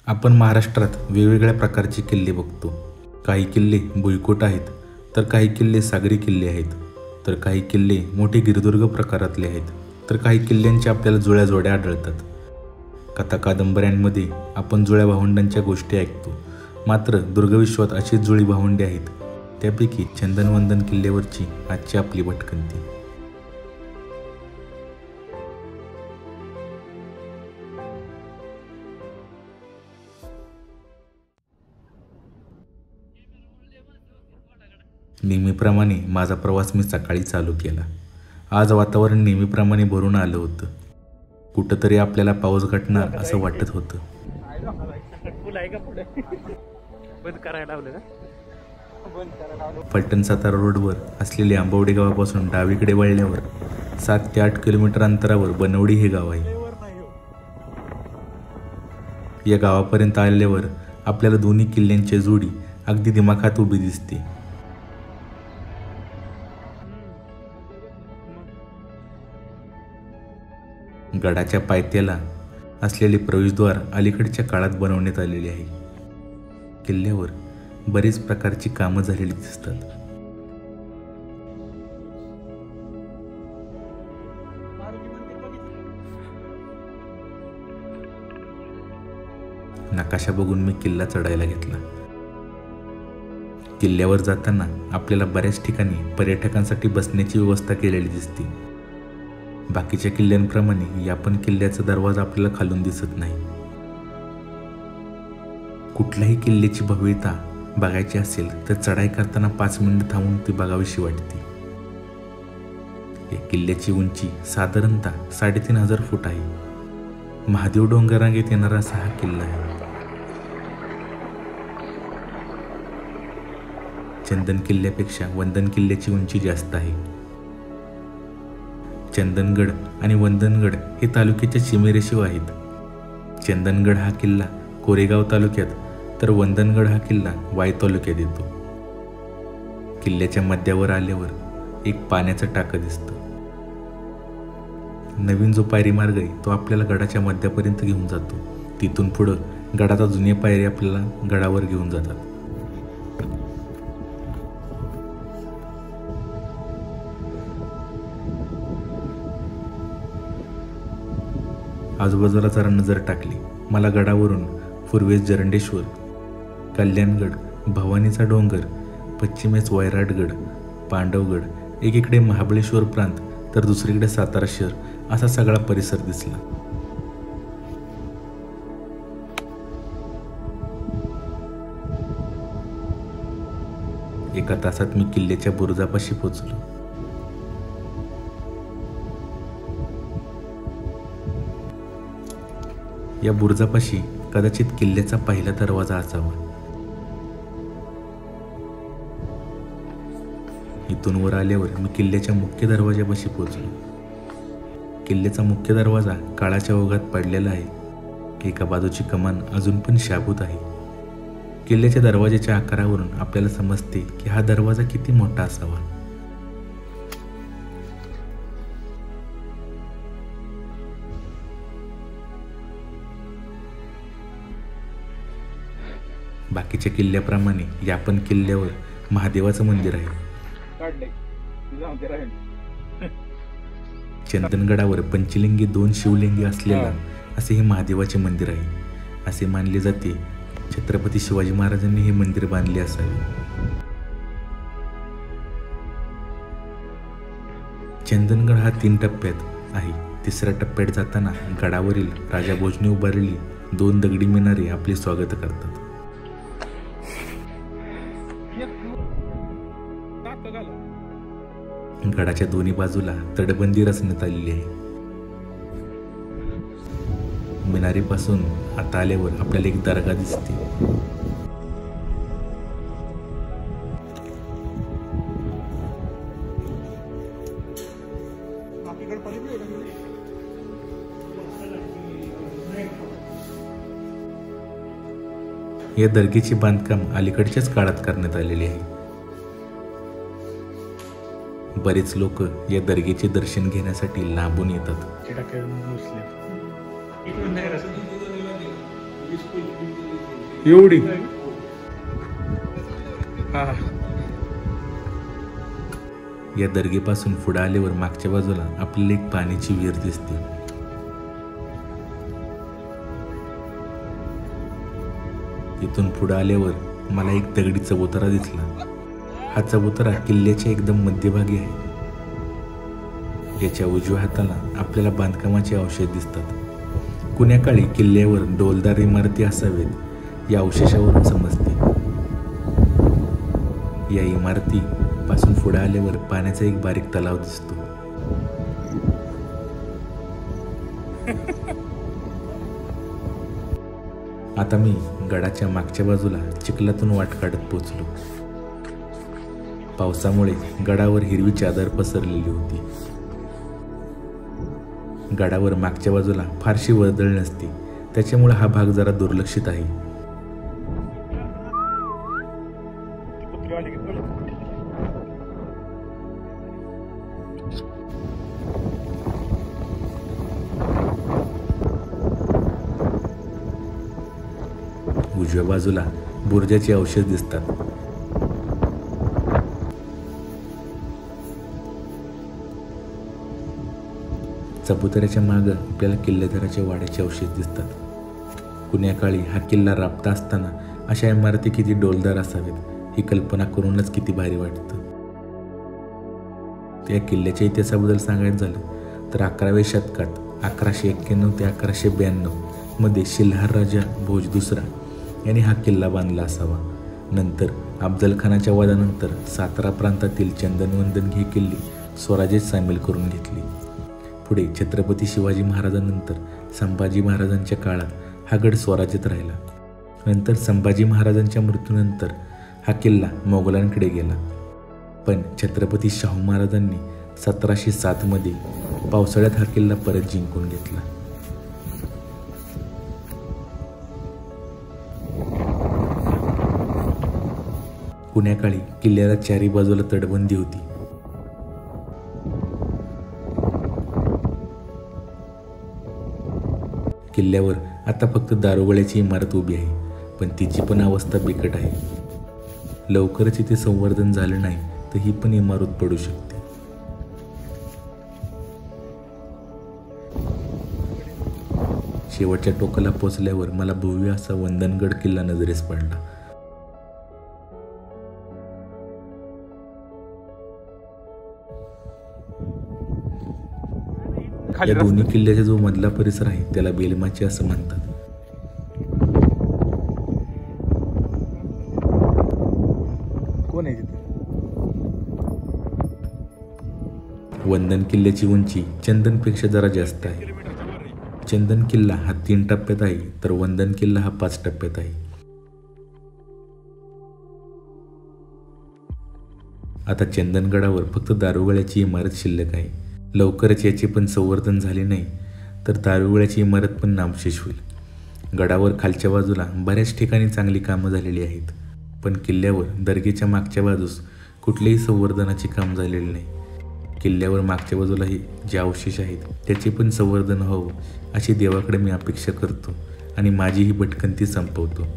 आपण महाराष्ट्रात वेगवेगळ्या प्रकारचे किल्ले बघतो. काही किल्ले भुईकोट आहेत, तर काही किल्ले सागरी किल्ले आहेत, तर काही किल्ले मोठे गिरिदुर्ग प्रकारातले आहेत, तर काही किल्ल्यांच्या आपल्याला जुळ्या जोड्या आढळतात. कथा कादंबऱ्यांमध्ये आपण जुळ्या भावंडांच्या गोष्टी ऐकतो. मात्र दुर्गविश्वात अशीच जुळी भावंडे आहेत. त्यापैकी चंदन वंदन किल्ल्यावरची आजची आपली भटकंती. नेहमीप्रमाणे माझा प्रवास मी सकाळी चालू केला. आज वातावरण नेहमीप्रमाणे भरून आलं होतं. कुठंतरी आपल्याला पाऊस घटणार असं वाटत होतं. फलटण सातारा रोडवर असलेल्या आंबवडे गावापासून डावीकडे वळल्यावर 7 ते 8 किलोमीटर अंतरावर बनवडी हे गाव आहे. या गावापर्यंत आल्यावर आपल्याला दोन्ही किल्ल्यांची जोडी अगदी दिमाखात उभी दिसते. गडाच्या पायथ्याला असलेले प्रवेशद्वार अलीकडच्या काळात बनवण्यात आलेले आहे. किल्ल्यावर बरीच प्रकारची कामं झालेली दिसतात. नकाशा बघून मी किल्ला चढायला घेतला. किल्ल्यावर जाताना आपल्याला बऱ्याच ठिकाणी पर्यटकांसाठी बसण्याची व्यवस्था केलेली दिसते. बाकीच्या किल्ल्यांप्रमाणे या पण किल्ल्याचा दरवाजा आपल्याला खालून दिसत नाही. कुठल्याही किल्ल्याची भव्यता बघायची असेल तर चढाई करताना 5 मिनिट थांबून ती बघावीशी वाटते. या किल्ल्याची उंची साधारणतः 3500 फूट आहे. महादेव डोंगर रांगेत येणारा असा हा किल्ला आहे. चंदन किल्ल्यापेक्षा वंदन किल्ल्याची उंची जास्त आहे. चंदनगड आणि वंदनगड हे तालुक्याच्या सीमेरेषेवर आहेत. चंदनगड हा किल्ला कोरेगाव तालुक्यात, तर वंदनगड हा किल्ला वाई तालुक्यात येतो. किल्ल्याच्या मध्यावर आल्यावर एक पाण्याचं टाकं दिसतं. नवीन जो पायरी मार्ग आहे तो आपल्याला गडाच्या मध्यापर्यंत घेऊन जातो. तिथून पुढं गडाचा जुन्या पायरी आपल्याला गडावर घेऊन जातात. आजूबाजूला जरा नजर टाकली. मला गडावरून पूर्वेस जरंडेश्वर, कल्याणगड, भवानीचा डोंगर, पश्चिमेस वैराटगड, पांडवगड, एकीकडे महाबळेश्वर प्रांत तर दुसरीकडे सातारा शहर असा सगळा परिसर दिसला. एका तासात मी किल्ल्याच्या बुरुजापाशी पोहोचलो. या बुरुजापाशी कदाचित किल्ल्याचा पहिला दरवाजा असावा. इथून वर आल्यावर मी किल्ल्याच्या मुख्य दरवाजापाशी पोहोचलो. किल्ल्याचा मुख्य दरवाजा काळाच्या ओघात पडलेला आहे. एका बाजूची कमान अजून पण शाबूत आहे. किल्ल्याच्या दरवाजाच्या आकारावरून आपल्याला समजते की हा दरवाजा किती मोठा असावा. बाकीच्या किल्ल्याप्रमाणे या पण किल्ल्यावर महादेवाचं मंदिर आहे. चंदनगडावर पंचलिंगी 2 शिवलिंगी असलेला असे हे महादेवाचे मंदिर आहे. असे मानले जाते छत्रपती शिवाजी महाराजांनी हे मंदिर बांधले असावे. चंदनगड हा 3 टप्प्यात आहे. तिसऱ्या टप्प्यात जाताना गडावरील राजा भोजने उभारलेली 2 दगडी मिनारे आपले स्वागत करतात. गडाच्या दोन्ही बाजूला तटबंदी रचण्यात आलेली आहे. मिनारीपासून आता आल्यावर आपल्याला एक दर्गा दिसते. या दर्गेचे बांधकाम अलीकडच्याच काळात करण्यात आलेले आहे. बरेच लोक या दर्गेचे दर्शन घेण्यासाठी लांबून येतात. एवढी या दर्गेपासून पुढे आल्यावर मागच्या बाजूला आपल्याला एक पाण्याची विहीर दिसते. इथून पुढे आल्यावर मला एक दगडी चबुतरा दिसला. हा चबुतरा किल्ल्याच्या एकदम मध्यभागी आहे. याच्या उजव्या हाताला आपल्याला बांधकामाचे अवशेष दिसतात. कुण्या काळी किल्ल्यावर डौलदार इमारती असावेत या अवशेषावरून समजते. या इमारती पासून पुढे आल्यावर पाण्याचा एक बारीक तलाव दिसतो. आता मी गडाच्या मागच्या बाजूला चिखलातून वाट काढत पोचलो. पावसामुळे गडावर हिरवी चादर पसरलेली होती. गडावर मागच्या बाजूला फारशी वर्दळ नसते, त्याच्यामुळे हा भाग जरा दुर्लक्षित आहे. उजव्या बाजूला बुर्जाचे अवशेष दिसतात. चबुतऱ्याच्या मागे आपल्याला किल्लेदाराच्या वाड्याचे अवशेष दिसतात. कुण्या काळी हा किल्ला राबता असताना अशा इमारती किती डौलदार असावेत ही कल्पना करूनच किती भारी वाटतं. त्या किल्ल्याच्या इतिहासाबद्दल सांगायचं झालं तर 11व्या शतकात 1191 ते 1192 मध्ये शिल्हार राजा भोज दुसरा यांनी हा किल्ला बांधला असावा. नंतर अफजलखानाच्या वधानंतर सातारा प्रांतातील चंदनवंदन ही किल्ली स्वराज्यात सामील करून घेतली. पुढे छत्रपती शिवाजी महाराजांनंतर संभाजी महाराजांच्या काळात हा गड स्वराज्यात राहिला. नंतर संभाजी महाराजांच्या मृत्यूनंतर हा किल्ला मोगलांकडे गेला. पण छत्रपती शाहू महाराजांनी 1707 मध्ये पावसाळ्यात हा किल्ला परत जिंकून घेतला. कुण्या काळी किल्ल्याला चारी बाजूला तटबंदी होती. किल्ल्यावर आता फक्त दारुगोळ्याची इमारत उभी आहे, पण तिची पण अवस्था बिकट आहे. लवकरच इथे संवर्धन झालं नाही तर ही पण इमारत पडू शकते. शेवटच्या टोकाला पोचल्यावर मला भव्य असा दनगड किल्ला नजरेस पडला. या दोन्ही किल्ल्याचा जो मधला परिसर आहे त्याला बेलमाची असं म्हणतात. कोण आहे तिथे? वंदन किल्ल्याची उंची चंदनपेक्षा जरा जास्त आहे. चंदन किल्ला हा 3 टप्प्यात आहे तर वंदन किल्ला हा 5 टप्प्यात आहे. आता चंदनगडावर फक्त दारुगोळ्याची इमारत शिल्लक आहे. लवकरच याचे पण संवर्धन झाले नाही तर दारुगोळ्याची इमारत पण नामशेष होईल. गडावर खालच्या बाजूला बऱ्याच ठिकाणी चांगली कामं झालेली आहेत, पण किल्ल्यावर दर्गेच्या मागच्या बाजूस कुठलेही संवर्धनाचे काम झालेले नाही. किल्ल्यावर मागच्या बाजूलाही जे अवशेष आहेत त्याचे पण संवर्धन व्हावं अशी देवाकडे मी अपेक्षा करतो आणि माझी ही भटकंती संपवतो.